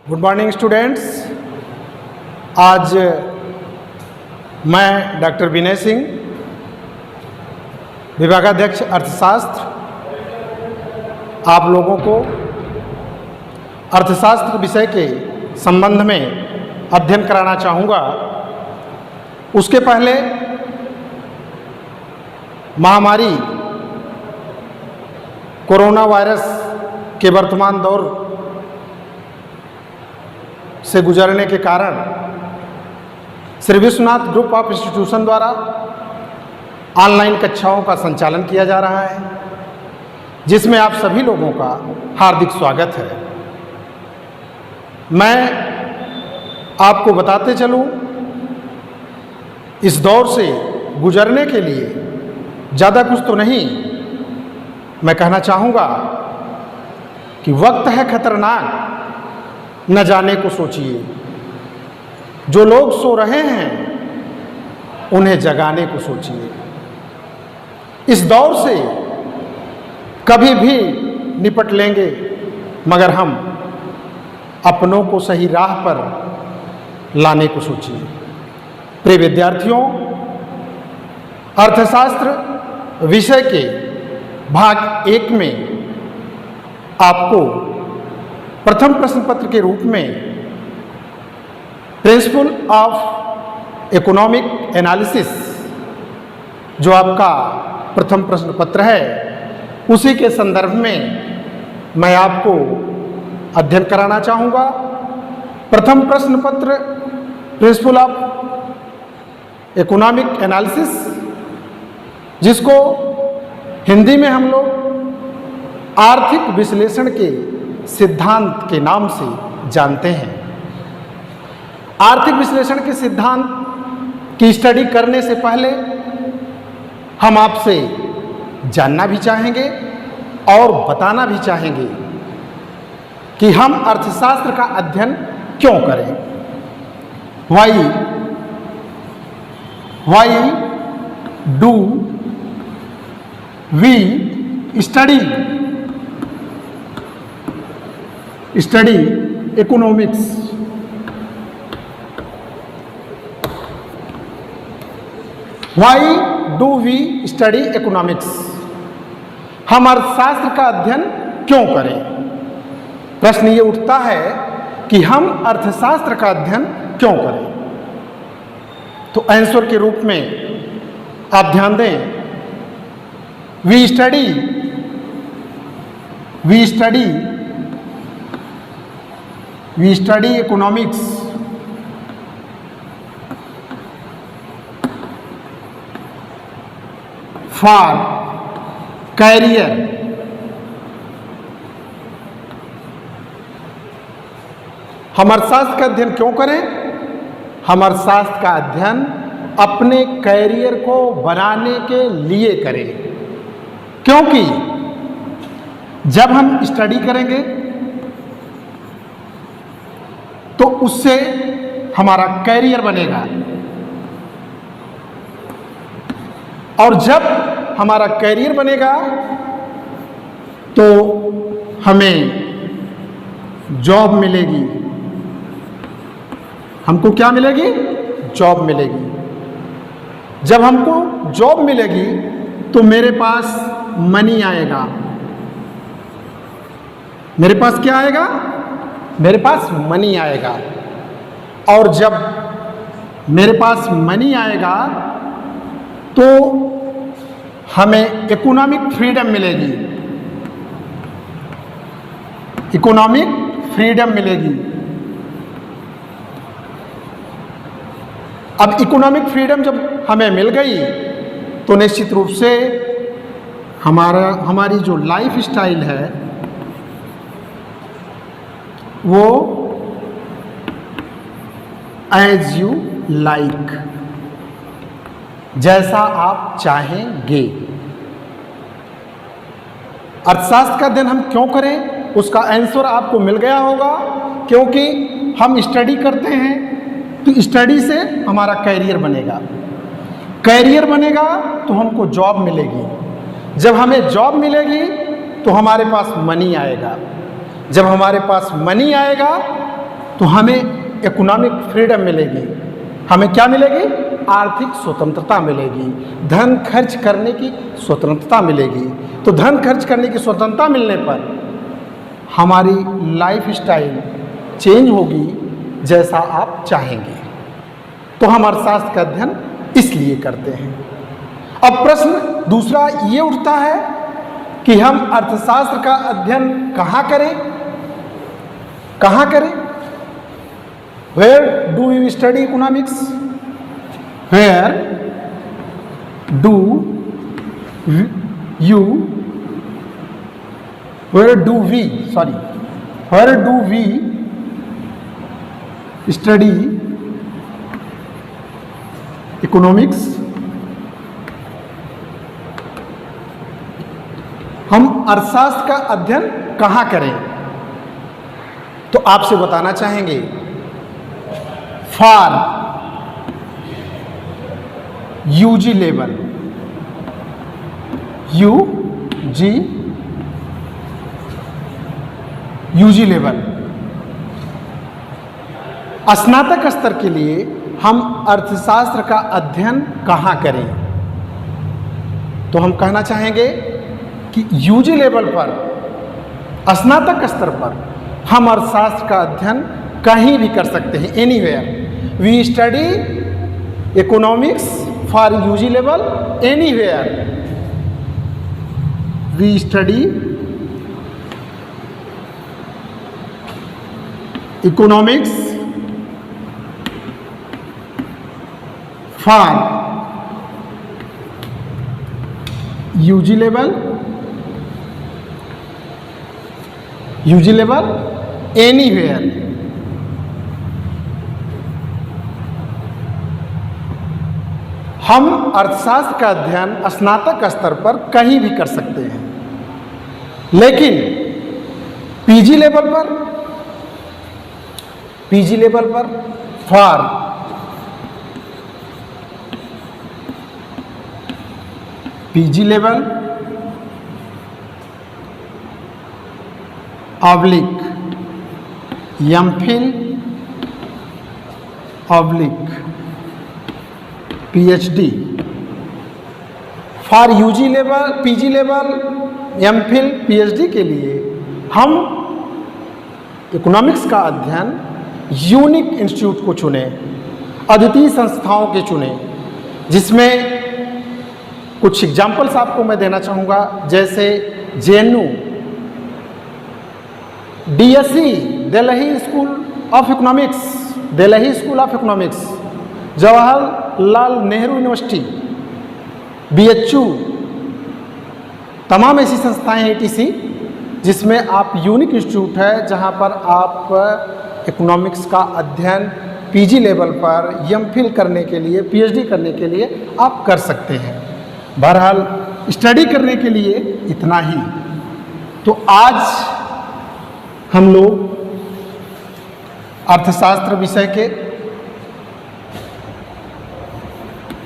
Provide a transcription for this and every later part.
Good morning students. आज मैं doctor Vinay Singh, विभागाध्यक्ष अर्थशास्त्र, आप लोगों को अर्थशास्त्र विषय के संबंध में अध्ययन कराना चाहूँगा। उसके पहले महामारी कोरोना वायरस के वर्तमान दौर से गुजरने के कारण Shri Vishwanath group of institution द्वारा ऑनलाइन कक्षाओं का संचालन किया जा रहा है, जिसमें आप सभी लोगों का हार्दिक स्वागत है। मैं आपको बताते चलूं, इस दौर से गुजरने के लिए ज़्यादा कुछ तो नहीं, मैं कहना चाहूँगा कि वक्त है खतरनाक, न जाने को सोचिए। जो लोग सो रहे हैं उन्हें जगाने को सोचिए। इस दौर से कभी भी निपट लेंगे, मगर हम अपनों को सही राह पर लाने को सोचिए। प्रिय विद्यार्थियों, अर्थशास्त्र विषय के भाग 1 में आपको प्रथम प्रश्न पत्र के रूप में प्रिंसिपल ऑफ इकोनॉमिक एनालिसिस, जो आपका प्रथम प्रश्न पत्र है, उसी के संदर्भ में मैं आपको अध्ययन कराना चाहूँगा। प्रथम प्रश्न पत्र प्रिंसिपल ऑफ इकोनॉमिक एनालिसिस, जिसको हिंदी में हम लोग आर्थिक विश्लेषण के सिद्धांत के नाम से जानते हैं। आर्थिक विश्लेषण के सिद्धांत की स्टडी करने से पहले हम आपसे जानना भी चाहेंगे और बताना भी चाहेंगे कि हम अर्थशास्त्र का अध्ययन क्यों करें। Why do we study economics? Why do we study economics? हम अर्थशास्त्र का अध्ययन क्यों करें? प्रश्न ये उठता है कि हम अर्थशास्त्र का अध्ययन क्यों करें। तो आंसर के रूप में आप ध्यान दें, we study economics for career, हम अर्थशास्त्र का अध्ययन क्यों करें? हम अर्थशास्त्र का अध्ययन अपने कैरियर को बनाने के लिए करें, क्योंकि जब हम स्टडी करेंगे तो उससे हमारा कैरियर बनेगा, और जब हमारा कैरियर बनेगा तो हमें जॉब मिलेगी। हमको क्या मिलेगी? जॉब मिलेगी। जब हमको जॉब मिलेगी तो मेरे पास मनी आएगा। मेरे पास क्या आएगा? मेरे पास मनी आएगा। और जब मेरे पास मनी आएगा तो हमें इकोनॉमिक फ्रीडम मिलेगी। इकोनॉमिक फ्रीडम मिलेगी। अब इकोनॉमिक फ्रीडम जब हमें मिल गई तो निश्चित रूप से हमारी जो लाइफ स्टाइल है वो एज यू लाइक, जैसा आप चाहेंगे। अर्थशास्त्र का अध्ययन हम क्यों करें, उसका आंसर आपको मिल गया होगा। क्योंकि हम स्टडी करते हैं तो स्टडी से हमारा कैरियर बनेगा। कैरियर बनेगा तो हमको जॉब मिलेगी। जब हमें जॉब मिलेगी तो हमारे पास मनी आएगा। जब हमारे पास मनी आएगा तो हमें इकोनॉमिक फ्रीडम मिलेगी। हमें क्या मिलेगी? आर्थिक स्वतंत्रता मिलेगी, धन खर्च करने की स्वतंत्रता मिलेगी। तो धन खर्च करने की स्वतंत्रता मिलने पर हमारी लाइफ स्टाइल चेंज होगी जैसा आप चाहेंगे। तो हम अर्थशास्त्र का अध्ययन इसलिए करते हैं। अब प्रश्न दूसरा ये उठता है कि हम अर्थशास्त्र का अध्ययन कहाँ करें? कहाँ करें? Where do you study economics? Where do you where do we study economics? हम अर्थशास्त्र का अध्ययन कहाँ करें? तो आपसे बताना चाहेंगे for UG level, UG level, स्नातक स्तर के लिए हम अर्थशास्त्र का अध्ययन कहाँ करें? तो हम कहना चाहेंगे कि यूजी लेवल पर, स्नातक स्तर पर हम अर्थशास्त्र का अध्ययन कहीं भी कर सकते हैं, anywhere. We study economics for UG level anywhere. We study economics for UG level anywhere. हम अर्थशास्त्र का अध्ययन स्नातक स्तर पर कहीं भी कर सकते हैं, लेकिन पीजी लेवल पर for PG level oblique MPhil oblique PhD, for UG level, PG level, MPhil, PhD के लिए हम इकोनॉमिक्स का अध्ययन यूनिक इंस्टीट्यूट को चुने, अद्वितीय संस्थाओं के चुने, जिसमें कुछ एग्जाम्पल्स आपको मैं देना चाहूँगा, जैसे JNU, DSE, Delhi school of economics, Jawaharlal Nehru university, BHU, तमाम ऐसी संस्थाएं एटीसी जिसमें आप यूनिक इंस्टीट्यूट है जहां पर आप इकोनॉमिक्स का अध्ययन पीजी लेवल पर एमफिल करने के लिए, पीएचडी करने के लिए आप कर सकते हैं। बहरहाल स्टडी करने के लिए इतना ही। तो आज हम लोग अर्थशास्त्र विषय के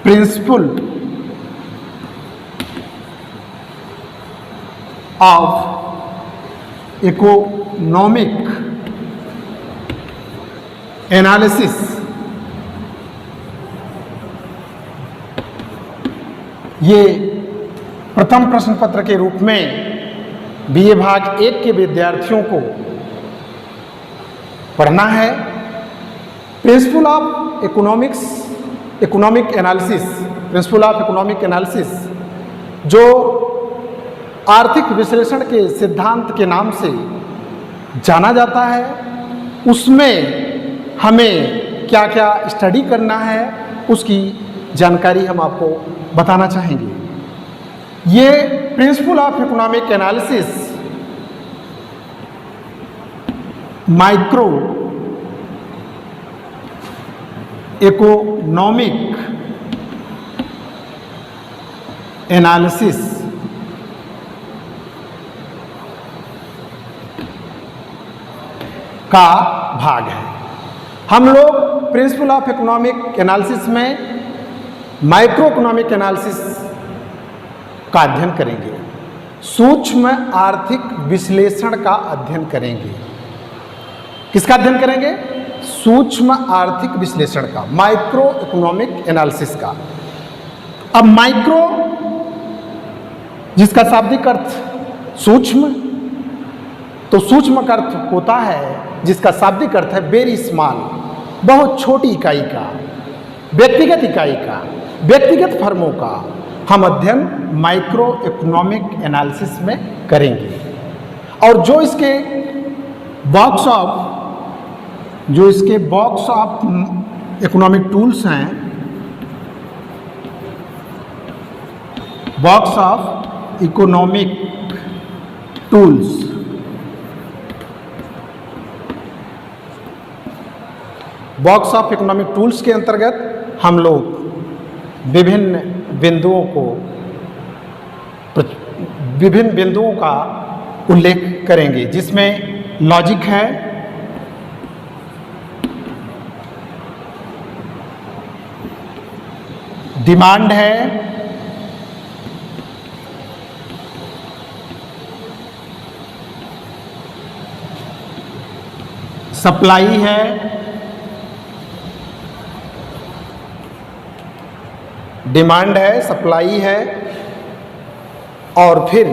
प्रिंसिपल ऑफ इकोनॉमिक एनालिसिस ये प्रथम प्रश्न पत्र के रूप में बीए भाग 1 के विद्यार्थियों को पढ़ना है। प्रिंसिपल ऑफ इकोनॉमिक एनालिसिस जो आर्थिक विश्लेषण के सिद्धांत के नाम से जाना जाता है, उसमें हमें क्या क्या स्टडी करना है उसकी जानकारी हम आपको बताना चाहेंगे। ये principle of economic analysis micro economic analysis का भाग है। हम लोग प्रिंसिपल ऑफ इकोनॉमिक एनालिसिस में माइक्रो इकोनॉमिक एनालिसिस का अध्ययन करेंगे, सूक्ष्म आर्थिक विश्लेषण का अध्ययन करेंगे। किसका अध्ययन करेंगे? सूक्ष्म आर्थिक विश्लेषण का, माइक्रो इकोनॉमिक एनालिसिस का। अब माइक्रो जिसका शाब्दिक अर्थ सूक्ष्म, तो सूक्ष्म का अर्थ होता है, जिसका शाब्दिक अर्थ है वेरी स्मॉल, बहुत छोटी इकाई का, व्यक्तिगत इकाई का, व्यक्तिगत फर्मों का हम अध्ययन माइक्रो इकोनॉमिक एनालिसिस में करेंगे। और जो इसके बॉक्स ऑफ इकोनॉमिक टूल्स हैं, box of economic tools, box of economic tools के अंतर्गत हम लोग विभिन्न बिंदुओं का उल्लेख करेंगे, जिसमें लॉजिक है, डिमांड है, सप्लाई है, डिमांड है, सप्लाई है, और फिर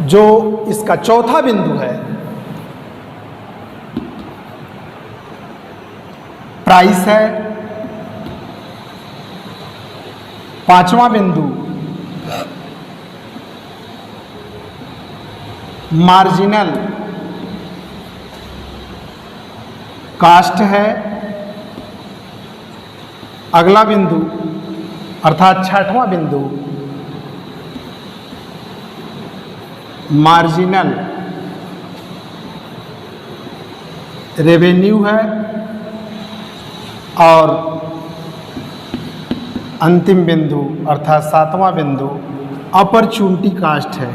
जो इसका चौथा बिंदु है प्राइस है, पांचवा बिंदु मार्जिनल कास्ट है, अगला बिंदु अर्थात छठवां बिंदु मार्जिनल रेवेन्यू है, और अंतिम बिंदु अर्थात सातवां बिंदु अपॉर्चुनिटी कास्ट है।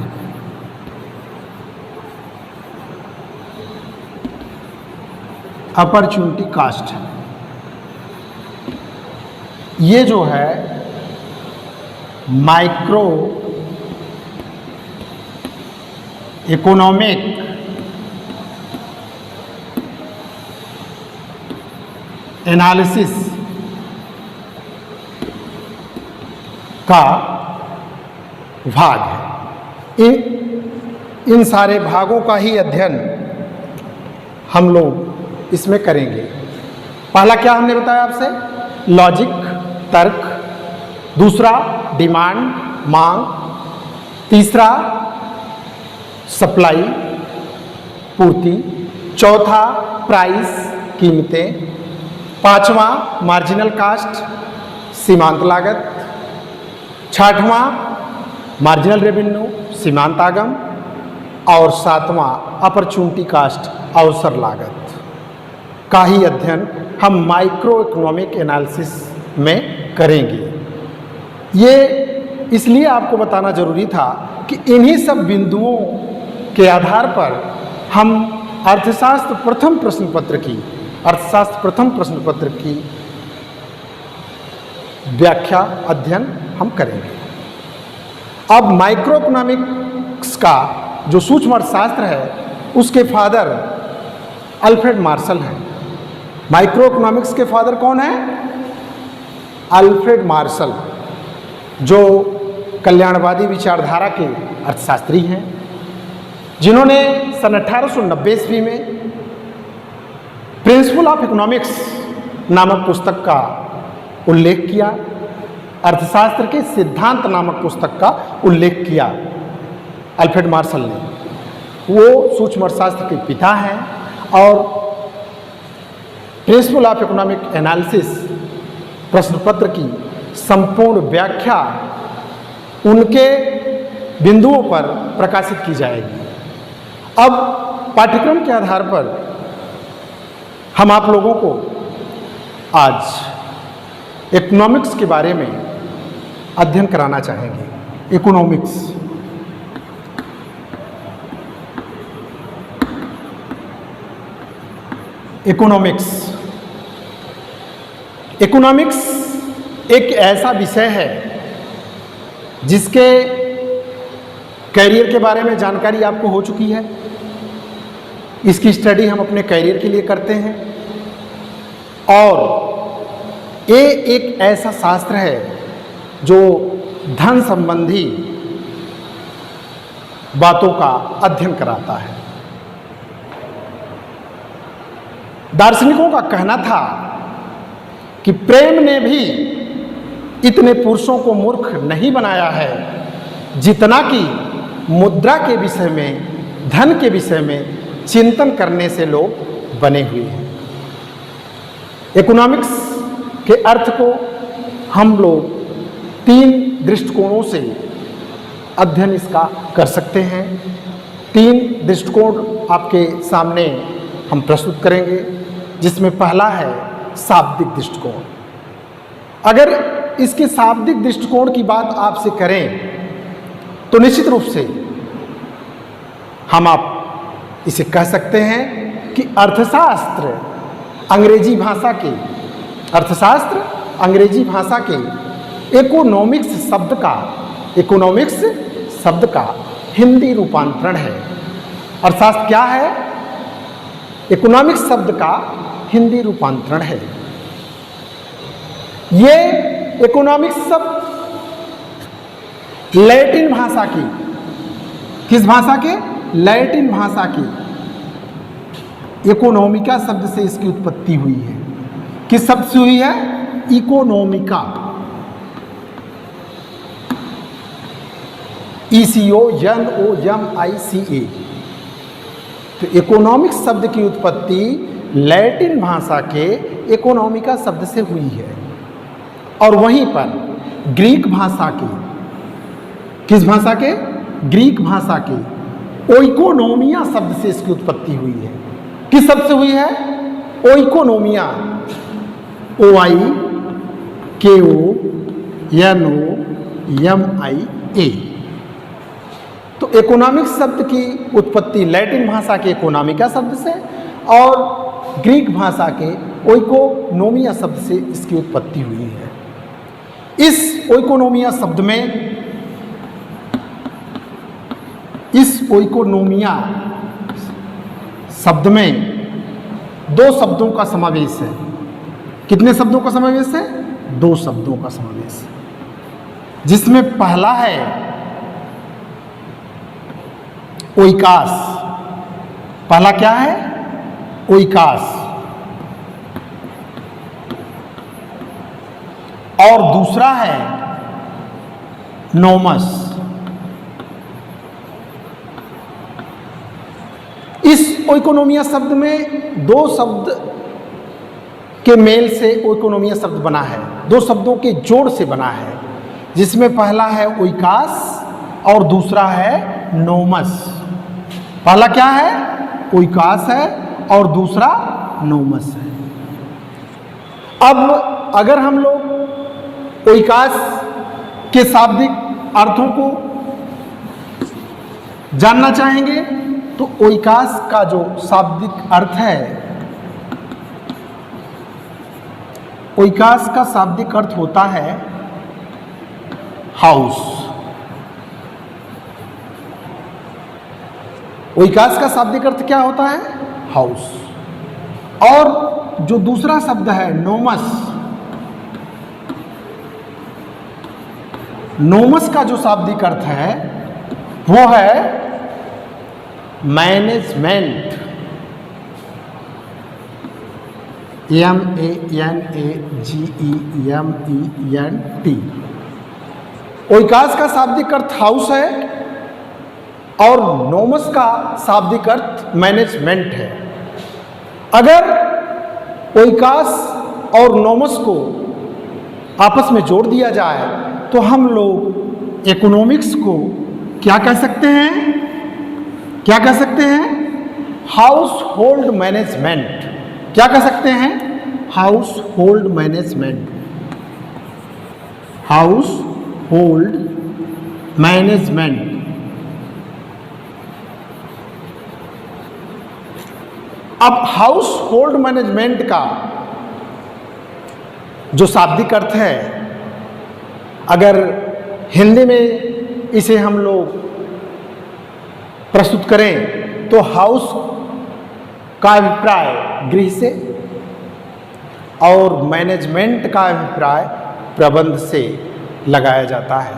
अपॉर्चुनिटी कास्ट ये जो है माइक्रो इकोनॉमिक एनालिसिस का भाग है। इन सारे भागों का ही अध्ययन हम लोग इसमें करेंगे। पहला क्या हमने बताया आपसे? लॉजिक, तर्क, दूसरा डिमांड, मांग, तीसरा सप्लाई, पूर्ति, चौथा प्राइस, कीमतें, पांचवा मार्जिनल कास्ट, सीमांत लागत, छठवां मार्जिनल रेवेन्यू, सीमांत आगम, और सातवां अपॉर्चुनिटी कास्ट, अवसर लागत का ही अध्ययन हम माइक्रो इकोनॉमिक एनालिसिस में करेंगे। ये इसलिए आपको बताना जरूरी था कि इन्हीं सब बिंदुओं के आधार पर हम अर्थशास्त्र प्रथम प्रश्न पत्र की व्याख्या अध्ययन हम करेंगे। अब माइक्रो इकोनॉमिक्स का जो सूक्ष्म अर्थशास्त्र है उसके फादर अल्फ्रेड मार्शल हैं। माइक्रो इकोनॉमिक्स के फादर कौन है? अल्फ्रेड मार्शल, जो कल्याणवादी विचारधारा के अर्थशास्त्री हैं, जिन्होंने सन 1890 ईस्वी में प्रिंसिपल ऑफ इकोनॉमिक्स नामक पुस्तक का उल्लेख किया, अर्थशास्त्र के सिद्धांत नामक पुस्तक का उल्लेख किया अल्फ्रेड मार्शल ने। वो सूक्ष्म अर्थशास्त्र के पिता हैं और प्रिंसिपल ऑफ इकोनॉमिक एनालिसिस प्रश्न पत्र की संपूर्ण व्याख्या उनके बिंदुओं पर प्रकाशित की जाएगी। अब पाठ्यक्रम के आधार पर हम आप लोगों को आज इकोनॉमिक्स के बारे में अध्ययन कराना चाहेंगे। इकोनॉमिक्स इकोनॉमिक्स एक ऐसा विषय है जिसके कैरियर के बारे में जानकारी आपको हो चुकी है। इसकी स्टडी हम अपने करियर के लिए करते हैं और ये एक ऐसा शास्त्र है जो धन संबंधी बातों का अध्ययन कराता है। दार्शनिकों का कहना था कि प्रेम ने भी इतने पुरुषों को मूर्ख नहीं बनाया है जितना कि मुद्रा के विषय में, धन के विषय में चिंतन करने से लोग बने हुए हैं। इकोनॉमिक्स के अर्थ को हम लोग 3 दृष्टिकोणों से अध्ययन इसका कर सकते हैं। 3 दृष्टिकोण आपके सामने हम प्रस्तुत करेंगे, जिसमें पहला है शाब्दिक दृष्टिकोण। अगर इसके शाब्दिक दृष्टिकोण की बात आपसे करें तो निश्चित रूप से हम आप इसे कह सकते हैं कि अर्थशास्त्र अंग्रेजी भाषा के इकोनॉमिक्स शब्द का हिंदी रूपांतरण है। अर्थशास्त्र क्या है? इकोनॉमिक्स शब्द का हिंदी रूपांतरण है। ये इकोनॉमिक्स शब्द लैटिन भाषा की, किस भाषा के? लैटिन भाषा की इकोनॉमिका शब्द से इसकी उत्पत्ति हुई है। किस शब्द से हुई है? इकोनॉमिका, ECONOMICA। तो इकोनॉमिक्स शब्द की उत्पत्ति लैटिन भाषा के इकोनॉमिका शब्द से हुई है और वहीं पर ग्रीक भाषा के, किस भाषा के? ग्रीक भाषा के ओइकोनोमिया शब्द से इसकी उत्पत्ति हुई है। किस शब्द से हुई है? ओइकोनोमिया, OIKONOMIA। तो इकोनॉमिक्स शब्द की उत्पत्ति लैटिन भाषा के इकोनॉमिका शब्द से और ग्रीक भाषा के ओइकोनोमिया शब्द से इसकी उत्पत्ति हुई है। इस ओइकोनोमिया शब्द में 2 शब्दों का समावेश है। कितने शब्दों का समावेश है? 2 शब्दों का समावेश है, जिसमें पहला है ओइकास। पहला क्या है? ओइकास। और दूसरा है नोमस। इस ओइकोनोमिया शब्द में 2 शब्द के मेल से ओइकोनोमिया शब्द बना है, 2 शब्दों के जोड़ से बना है, जिसमें पहला है ओइकास और दूसरा है नोमस। पहला क्या है? ओइकास है और दूसरा नोमस है। अब अगर हम लोग ओइकास के शाब्दिक अर्थों को जानना चाहेंगे तो ओइकास का जो शाब्दिक अर्थ है, ओइकास का शाब्दिक अर्थ होता है हाउस। ओइकास का शाब्दिक अर्थ क्या होता है? हाउस। और जो दूसरा शब्द है नोमस, नोमस का जो शाब्दिक अर्थ है वो है मैनेजमेंट। MANAGEMENT। ओइकास का शाब्दिक अर्थ हाउस है और नोमस का शाब्दिक अर्थ मैनेजमेंट है। अगर ओइकास और नोमस को आपस में जोड़ दिया जाए तो हम लोग इकोनॉमिक्स को क्या कह सकते हैं? क्या कह सकते हैं? House hold management. क्या कह सकते हैं? House hold management. House hold management. अब हाउस होल्ड मैनेजमेंट का जो शाब्दिक अर्थ है, अगर हिंदी में इसे हम लोग प्रस्तुत करें तो हाउस का अभिप्राय गृह से और मैनेजमेंट का अभिप्राय प्रबंध से लगाया जाता है।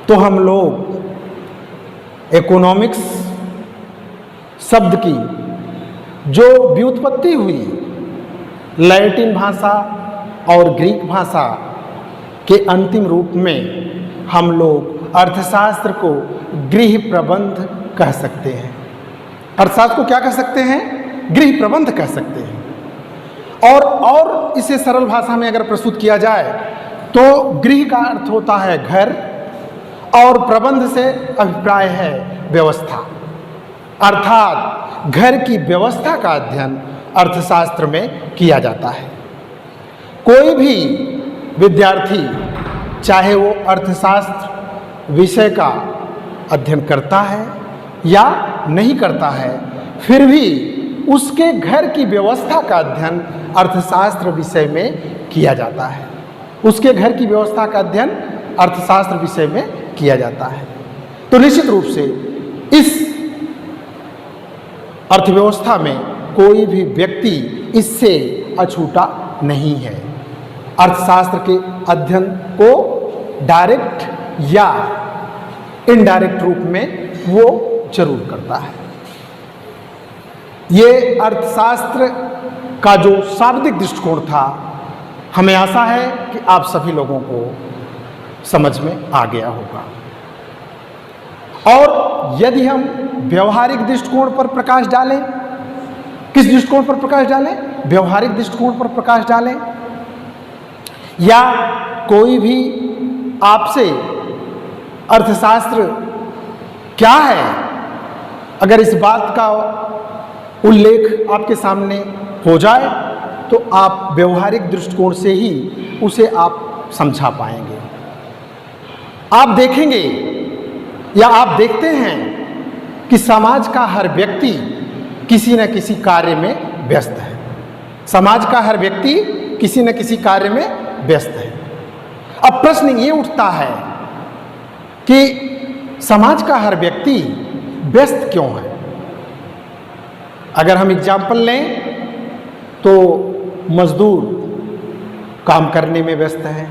तो हम लोग इकोनॉमिक्स शब्द की जो व्युत्पत्ति हुई लैटिन भाषा और ग्रीक भाषा के अंतिम रूप में हम लोग अर्थशास्त्र को गृह प्रबंध कह सकते हैं। अर्थशास्त्र को क्या कह सकते हैं? गृह प्रबंध कह सकते हैं। और इसे सरल भाषा में अगर प्रस्तुत किया जाए तो गृह का अर्थ होता है घर और प्रबंध से अभिप्राय है व्यवस्था, अर्थात घर की व्यवस्था का अध्ययन अर्थशास्त्र में किया जाता है। कोई भी विद्यार्थी चाहे वो अर्थशास्त्र विषय का अध्ययन करता है या नहीं करता है, फिर भी उसके घर की व्यवस्था का अध्ययन अर्थशास्त्र विषय में किया जाता है। उसके घर की व्यवस्था का अध्ययन अर्थशास्त्र विषय में किया जाता है। तो निश्चित रूप से इस अर्थव्यवस्था में कोई भी व्यक्ति इससे अछूता नहीं है। अर्थशास्त्र के अध्ययन को डायरेक्ट या इनडायरेक्ट रूप में वो जरूर करता है। ये अर्थशास्त्र का जो शाब्दिक दृष्टिकोण था, हमें आशा है कि आप सभी लोगों को समझ में आ गया होगा। और यदि हम व्यवहारिक दृष्टिकोण पर प्रकाश डालें, किस दृष्टिकोण पर प्रकाश डालें? व्यवहारिक दृष्टिकोण पर प्रकाश डालें, या कोई भी आपसे अर्थशास्त्र क्या है अगर इस बात का उल्लेख आपके सामने हो जाए तो आप व्यवहारिक दृष्टिकोण से ही उसे आप समझा पाएंगे। आप देखेंगे या आप देखते हैं कि समाज का हर व्यक्ति किसी न किसी कार्य में व्यस्त है। समाज का हर व्यक्ति किसी न किसी कार्य में व्यस्त है। अब प्रश्न ये उठता है कि समाज का हर व्यक्ति व्यस्त क्यों है? अगर हम एग्जाम्पल लें तो मजदूर काम करने में व्यस्त है,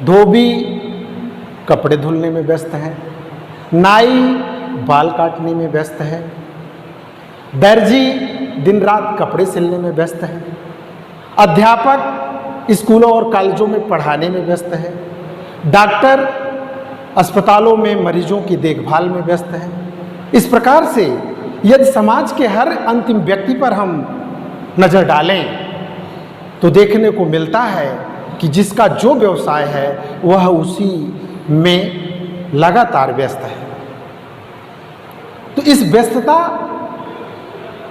धोबी कपड़े धुलने में व्यस्त है, नाई बाल काटने में व्यस्त है, दर्जी दिन रात कपड़े सिलने में व्यस्त है, अध्यापक स्कूलों और कॉलेजों में पढ़ाने में व्यस्त है, डॉक्टर अस्पतालों में मरीजों की देखभाल में व्यस्त है। इस प्रकार से यदि समाज के हर अंतिम व्यक्ति पर हम नज़र डालें तो देखने को मिलता है कि जिसका जो व्यवसाय है वह उसी में लगातार व्यस्त है। तो इस व्यस्तता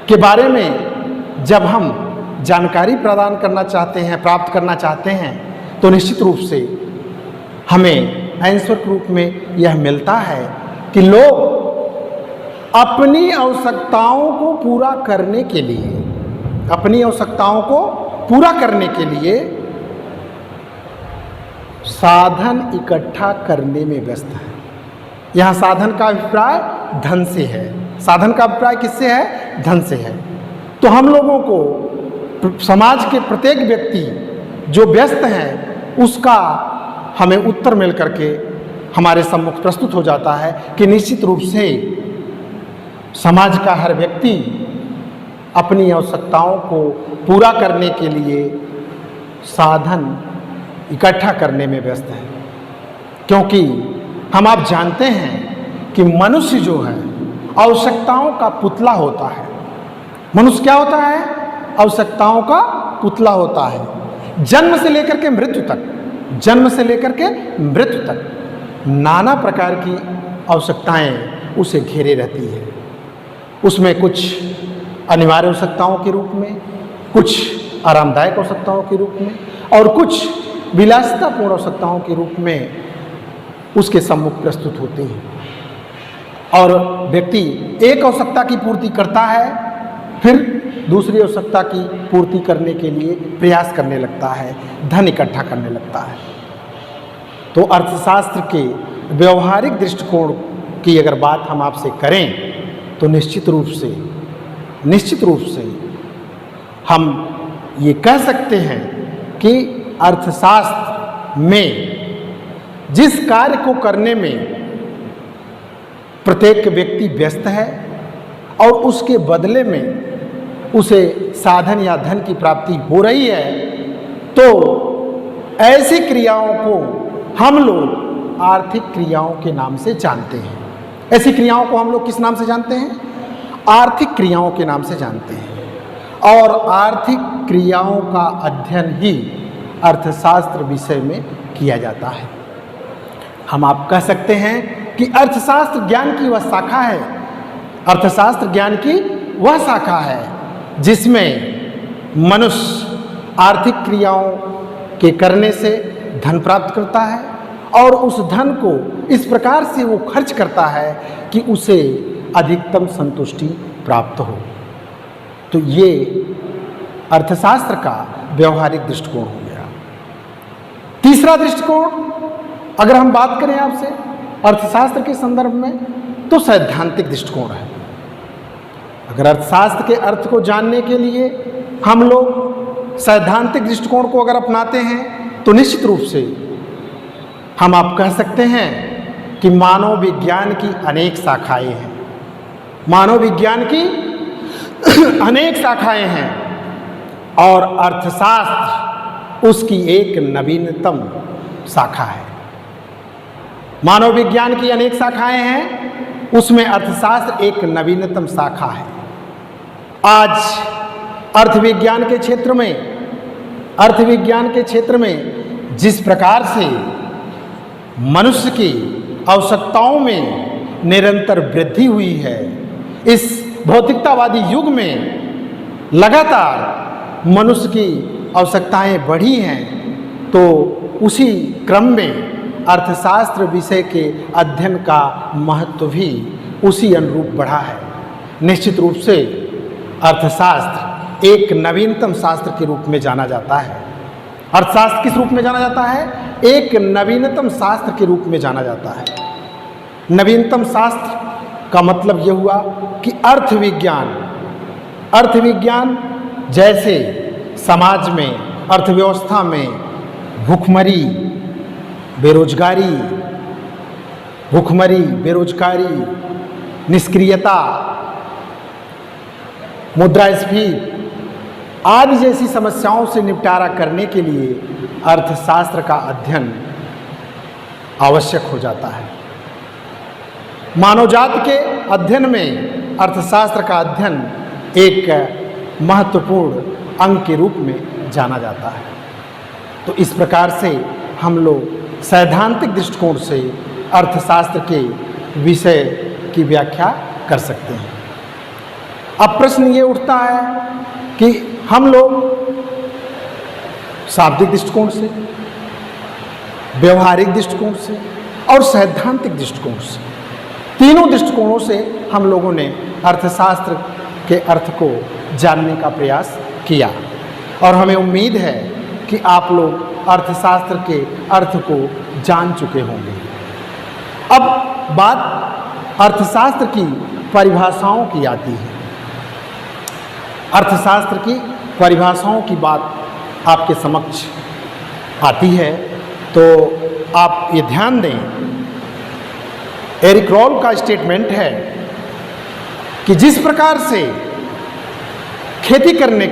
के बारे में जब हम जानकारी प्रदान करना चाहते हैं, प्राप्त करना चाहते हैं, तो निश्चित रूप से हमें आंसर के रूप में यह मिलता है कि लोग अपनी आवश्यकताओं को पूरा करने के लिए, अपनी आवश्यकताओं को पूरा करने के लिए साधन इकट्ठा करने में व्यस्त है। यहाँ साधन का अभिप्राय धन से है। साधन का अभिप्राय किससे है? धन से है। तो हम लोगों को समाज के प्रत्येक व्यक्ति जो व्यस्त हैं उसका हमें उत्तर मिल करके हमारे सम्मुख प्रस्तुत हो जाता है कि निश्चित रूप से समाज का हर व्यक्ति अपनी आवश्यकताओं को पूरा करने के लिए साधन इकट्ठा करने में व्यस्त है। क्योंकि आप जानते हैं कि मनुष्य जो है आवश्यकताओं का पुतला होता है। मनुष्य क्या होता है? आवश्यकताओं का पुतला होता है। जन्म से लेकर के मृत्यु तक, जन्म से लेकर के मृत्यु तक नाना प्रकार की आवश्यकताएं उसे घेरे रहती है। उसमें कुछ अनिवार्य आवश्यकताओं के रूप में, कुछ आरामदायक आवश्यकताओं के रूप में और कुछ विलासितापूर्ण आवश्यकताओं के रूप में उसके सम्मुख प्रस्तुत होते हैं। और व्यक्ति एक आवश्यकता की पूर्ति करता है, फिर दूसरी आवश्यकता की पूर्ति करने के लिए प्रयास करने लगता है, धन इकट्ठा करने लगता है। तो अर्थशास्त्र के व्यवहारिक दृष्टिकोण की अगर बात हम आपसे करें तो निश्चित रूप से हम ये कह सकते हैं कि अर्थशास्त्र में जिस कार्य को करने में प्रत्येक व्यक्ति व्यस्त है और उसके बदले में उसे साधन या धन की प्राप्ति हो रही है, तो ऐसी क्रियाओं को हम लोग आर्थिक क्रियाओं के नाम से जानते हैं। ऐसी क्रियाओं को हम लोग किस नाम से जानते हैं? आर्थिक क्रियाओं के नाम से जानते हैं। और आर्थिक क्रियाओं का अध्ययन ही अर्थशास्त्र विषय में किया जाता है। हम आप कह सकते हैं कि अर्थशास्त्र ज्ञान की वह शाखा है, अर्थशास्त्र ज्ञान की वह शाखा है जिसमें मनुष्य आर्थिक क्रियाओं के करने से धन प्राप्त करता है और उस धन को इस प्रकार से वो खर्च करता है कि उसे अधिकतम संतुष्टि प्राप्त हो। तो ये अर्थशास्त्र का व्यवहारिक दृष्टिकोण हो गया। तीसरा दृष्टिकोण अगर हम बात करें आपसे अर्थशास्त्र के संदर्भ में, तो सैद्धांतिक दृष्टिकोण है। अगर अर्थशास्त्र के अर्थ को जानने के लिए हम लोग सैद्धांतिक दृष्टिकोण को अगर अपनाते हैं तो निश्चित रूप से हम आप कह सकते हैं कि मानव विज्ञान की अनेक शाखाएं हैं। मानव विज्ञान की अनेक शाखाएं हैं और अर्थशास्त्र उसकी एक नवीनतम शाखा है। मानव विज्ञान की अनेक शाखाएं हैं, उसमें अर्थशास्त्र एक नवीनतम शाखा है। आज अर्थविज्ञान के क्षेत्र में जिस प्रकार से मनुष्य की आवश्यकताओं में निरंतर वृद्धि हुई है, इस भौतिकतावादी युग में लगातार मनुष्य की आवश्यकताएं बढ़ी हैं, तो उसी क्रम में अर्थशास्त्र विषय के अध्ययन का महत्व भी उसी अनुरूप बढ़ा है। निश्चित रूप से अर्थशास्त्र एक नवीनतम शास्त्र के रूप में जाना जाता है। अर्थशास्त्र किस रूप में जाना जाता है? एक नवीनतम शास्त्र के रूप में जाना जाता है। नवीनतम शास्त्र का मतलब यह हुआ कि अर्थविज्ञान जैसे समाज में, अर्थव्यवस्था में भुखमरी, बेरोजगारी, निष्क्रियता, मुद्रास्फीति आदि जैसी समस्याओं से निपटारा करने के लिए अर्थशास्त्र का अध्ययन आवश्यक हो जाता है। मानवजात के अध्ययन में अर्थशास्त्र का अध्ययन एक महत्वपूर्ण अंग के रूप में जाना जाता है। तो इस प्रकार से हम लोग सैद्धांतिक दृष्टिकोण से अर्थशास्त्र के विषय की व्याख्या कर सकते हैं। अब प्रश्न ये उठता है कि हम लोग शाब्दिक दृष्टिकोण से, व्यवहारिक दृष्टिकोण से और सैद्धांतिक दृष्टिकोण से, तीनों दृष्टिकोणों से हम लोगों ने अर्थशास्त्र के अर्थ को जानने का प्रयास किया और हमें उम्मीद है कि आप लोग अर्थशास्त्र के अर्थ को जान चुके होंगे। अब बात अर्थशास्त्र की परिभाषाओं की आती है। अर्थशास्त्र की परिभाषाओं की बात आपके समक्ष आती है तो आप ये ध्यान दें, एरिक रोल का स्टेटमेंट है कि जिस प्रकार से खेती करने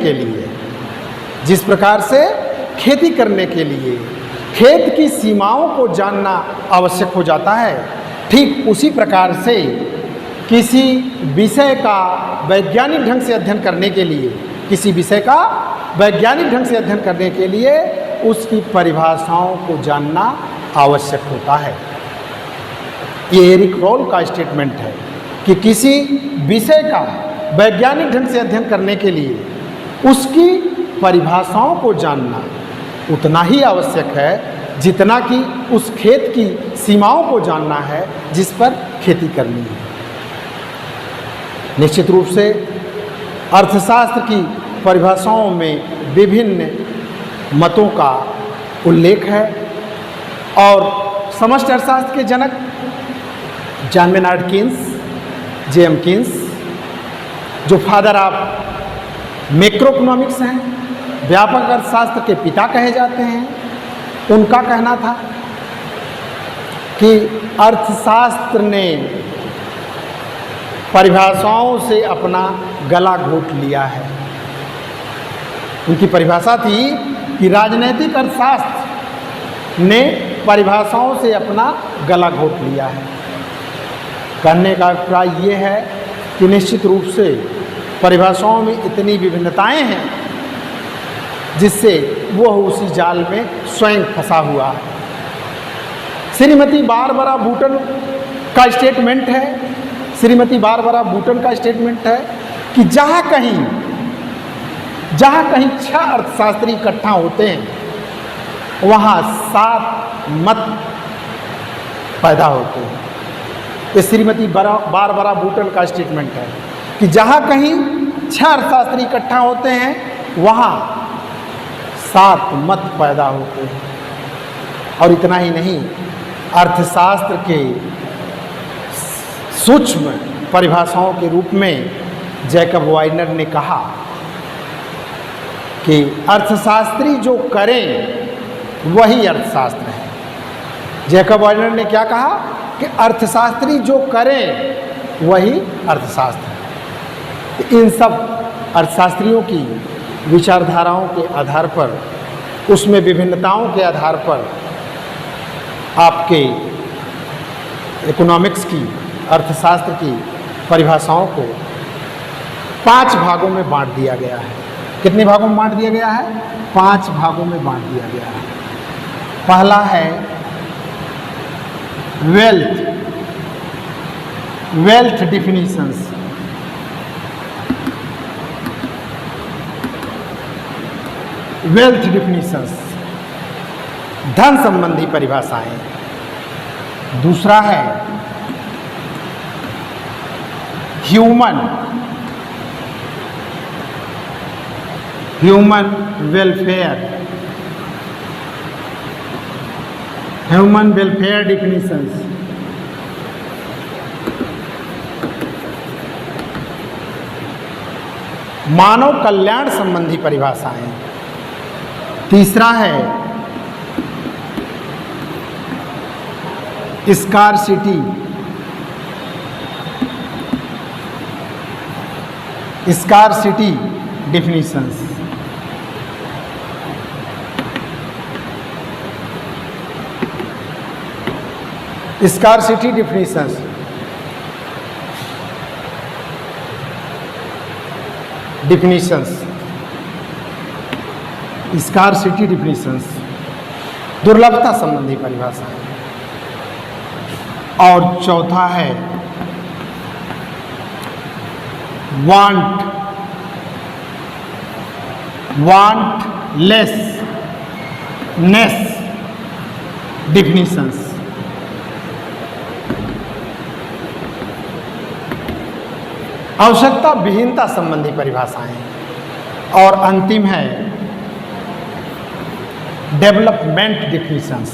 के लिए खेत की सीमाओं को जानना आवश्यक हो जाता है, ठीक उसी प्रकार से किसी विषय का वैज्ञानिक ढंग से अध्ययन करने के लिए उसकी परिभाषाओं को जानना आवश्यक होता है। ये एरिक रोल का स्टेटमेंट है कि किसी विषय का वैज्ञानिक ढंग से अध्ययन करने के लिए उसकी परिभाषाओं को जानना उतना ही आवश्यक है जितना कि उस खेत की सीमाओं को जानना है जिस पर खेती करनी है। निश्चित रूप से अर्थशास्त्र की परिभाषाओं में विभिन्न मतों का उल्लेख है और समष्टि अर्थशास्त्र के जनक John Maynard Keynes, J.M. Keynes जो फादर ऑफ मैक्रोइकोनॉमिक्स हैं, व्यापक अर्थशास्त्र के पिता कहे जाते हैं, उनका कहना था कि अर्थशास्त्र ने परिभाषाओं से अपना गला घोट लिया है। उनकी परिभाषा थी कि राजनैतिक अर्थशास्त्र ने परिभाषाओं से अपना गला घोट लिया है। कहने का अभिप्राय ये है कि निश्चित रूप से परिभाषाओं में इतनी विभिन्नताएं हैं जिससे वह उसी जाल में स्वयं फंसा हुआ है। श्रीमती बारबरा बूटन का स्टेटमेंट है, श्रीमती बारबरा बूटन का स्टेटमेंट है कि जहाँ कहीं 6 अर्थशास्त्री इकट्ठा होते हैं वहाँ 7 मत पैदा होते हैं। ये श्रीमती बारबरा बूटन का स्टेटमेंट है कि जहाँ कहीं 6 अर्थशास्त्री इकट्ठा होते हैं वहाँ 7 मत पैदा होते हैं। और इतना ही नहीं, अर्थशास्त्र के सूक्ष्म परिभाषाओं के रूप में जैकब वाइनर ने कहा कि अर्थशास्त्री जो करें वही अर्थशास्त्र है। जैकब वाइनर ने क्या कहा कि अर्थशास्त्री जो करें वही अर्थशास्त्र है। इन सब अर्थशास्त्रियों की विचारधाराओं के आधार पर, उसमें विभिन्नताओं के आधार पर आपके इकोनॉमिक्स की, अर्थशास्त्र की परिभाषाओं को 5 भागों में बांट दिया गया है। कितने भागों में बांट दिया गया है? 5 भागों में बांट दिया गया है। पहला है वेल्थ डिफिनीशंस। वेल्थ डिफिनीशंस, धन संबंधी परिभाषाएं। दूसरा है ह्यूमन वेलफेयर डिफिनीशंस। मानव कल्याण संबंधी परिभाषाएं। तीसरा है scarcity definitions. Scarcity definitions scarcity definitions, दुर्लभता संबंधी परिभाषा है। और चौथा है वांटलेसनेस डिफिनीशंस। आवश्यकता विहीनता संबंधी परिभाषाएं। और अंतिम है डेवलपमेंट डिफिनीशंस।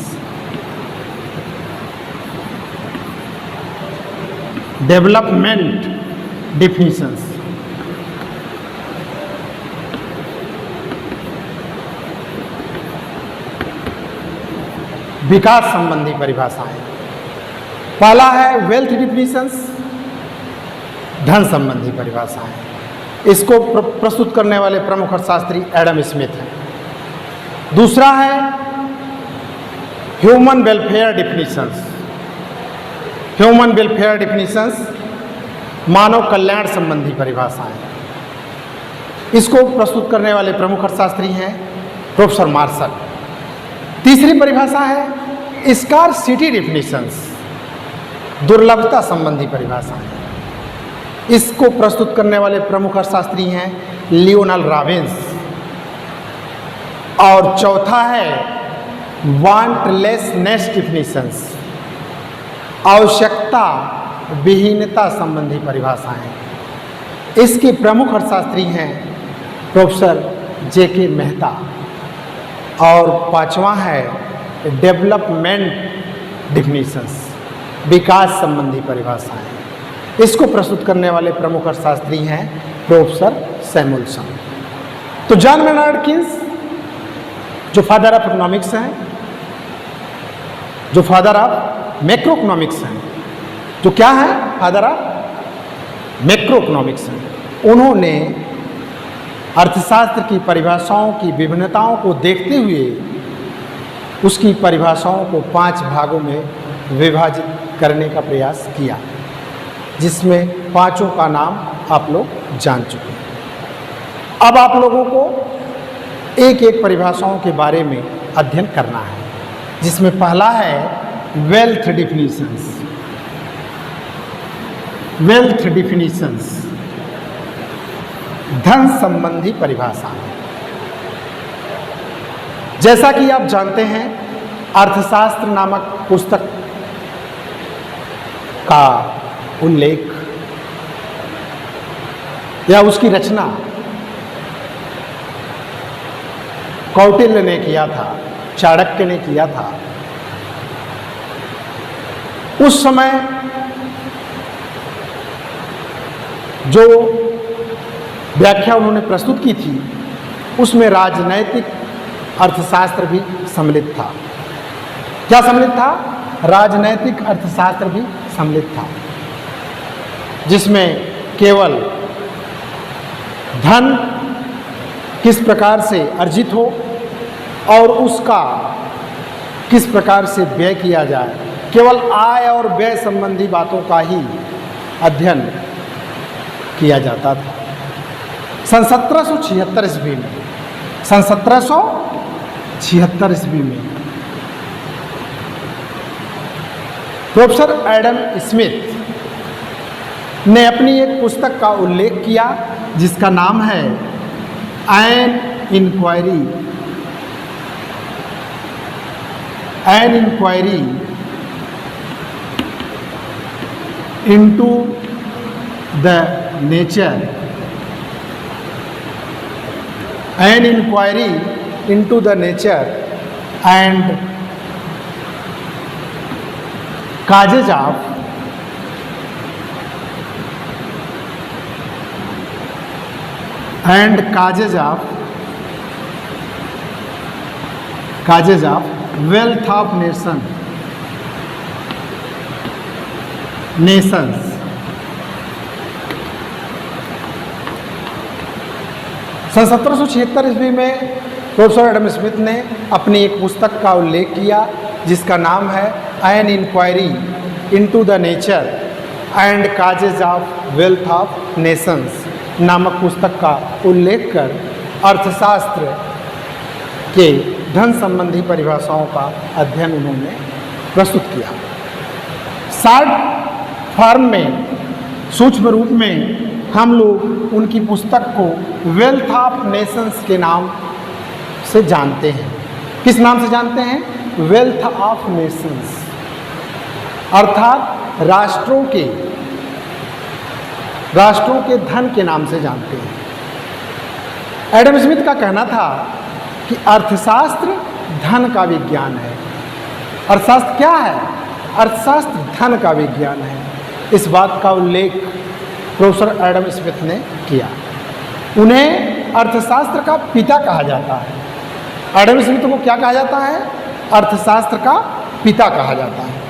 विकास संबंधी परिभाषाएं। पहला है वेल्थ डिफिनीशंस, धन संबंधी परिभाषाएं। इसको प्रस्तुत करने वाले प्रमुख अर्थशास्त्री एडम स्मिथ हैं। दूसरा है ह्यूमन वेलफेयर डिफिनीशंस, मानव कल्याण संबंधी परिभाषाएं। इसको प्रस्तुत करने वाले प्रमुख अर्थशास्त्री हैं प्रोफेसर मार्शल। तीसरी परिभाषा है स्कार्सिटी डिफिनीशंस, दुर्लभता संबंधी परिभाषाएं। इसको प्रस्तुत करने वाले प्रमुख अर्थशास्त्री हैं लियोनल रॉबिन्स। और चौथा है वांटलेसनेस डिफिनीशंस, आवश्यकता विहीनता संबंधी परिभाषाएं। इसके प्रमुख अर्थशास्त्री हैं प्रोफेसर जेके मेहता। और पांचवा है डेवलपमेंट डिफिनीशंस, विकास संबंधी परिभाषाएं। इसको प्रस्तुत करने वाले प्रमुख अर्थशास्त्री हैं प्रोफेसर सैमुअलसन। तो जॉन मेनार्ड कीन्स जो फादर ऑफ इकोनॉमिक्स हैं, जो फादर ऑफ मैक्रो इकोनॉमिक्स हैं, जो क्या है फादर ऑफ मैक्रो इकोनॉमिक्स हैं, उन्होंने अर्थशास्त्र की परिभाषाओं की विभिन्नताओं को देखते हुए उसकी परिभाषाओं को 5 भागों में विभाजित करने का प्रयास किया, जिसमें 5 का नाम आप लोग जान चुके हैं। अब आप लोगों को एक एक परिभाषाओं के बारे में अध्ययन करना है, जिसमें पहला है वेल्थ डिफिनीशंस। वेल्थ डिफिनीशंस धन संबंधी परिभाषा। जैसा कि आप जानते हैं, अर्थशास्त्र नामक पुस्तक का उल्लेख या उसकी रचना कौटिल्य ने किया था, चाणक्य ने किया था। उस समय जो व्याख्या उन्होंने प्रस्तुत की थी, उसमें राजनैतिक अर्थशास्त्र भी सम्मिलित था। क्या सम्मिलित था? राजनैतिक अर्थशास्त्र भी सम्मिलित था, जिसमें केवल धन किस प्रकार से अर्जित हो और उसका किस प्रकार से व्यय किया जाए, केवल आय और व्यय संबंधी बातों का ही अध्ययन किया जाता था। सन 1776 ईस्वी में, सन 1776 ईस्वी में प्रोफेसर एडम स्मिथ ने अपनी एक पुस्तक का उल्लेख किया, जिसका नाम है an inquiry into the nature, an inquiry into the nature and causes of wealth of nations। सन 1776 ईस्वी में प्रोफेसर एडम स्मिथ ने अपनी एक पुस्तक का उल्लेख किया, जिसका नाम है an inquiry into the nature and causes of wealth of nations नामक पुस्तक का उल्लेख कर अर्थशास्त्र के धन संबंधी परिभाषाओं का अध्ययन उन्होंने प्रस्तुत किया। शॉर्ट फॉर्म में, सूक्ष्म रूप में हम लोग उनकी पुस्तक को वेल्थ ऑफ नेशंस के नाम से जानते हैं। किस नाम से जानते हैं? वेल्थ ऑफ नेशंस, अर्थात राष्ट्रों के धन के नाम से जानते हैं। एडम स्मिथ का कहना था कि अर्थशास्त्र धन का विज्ञान है। अर्थशास्त्र क्या है? अर्थशास्त्र धन का विज्ञान है। इस बात का उल्लेख प्रोफेसर एडम स्मिथ ने किया। उन्हें अर्थशास्त्र का पिता कहा जाता है। एडम स्मिथ को क्या कहा जाता है? अर्थशास्त्र का पिता कहा जाता है।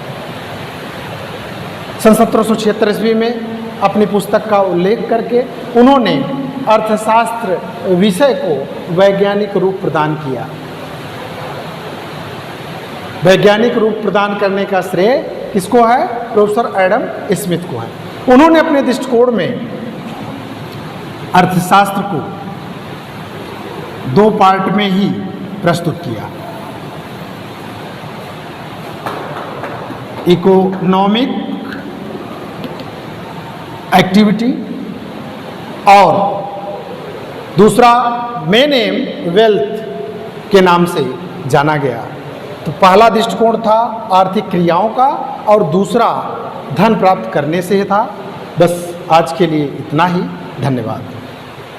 सन 1776 ईस्वी में अपनी पुस्तक का उल्लेख करके उन्होंने अर्थशास्त्र विषय को वैज्ञानिक रूप प्रदान किया। वैज्ञानिक रूप प्रदान करने का श्रेय किसको है? प्रोफेसर एडम स्मिथ को है। उन्होंने अपने दृष्टिकोण में अर्थशास्त्र को 2 पार्ट में ही प्रस्तुत किया। इकोनॉमिक एक्टिविटी और दूसरा मेन एम वेल्थ के नाम से जाना गया। तो पहला दृष्टिकोण था आर्थिक क्रियाओं का और दूसरा धन प्राप्त करने से था। बस आज के लिए इतना ही। धन्यवाद।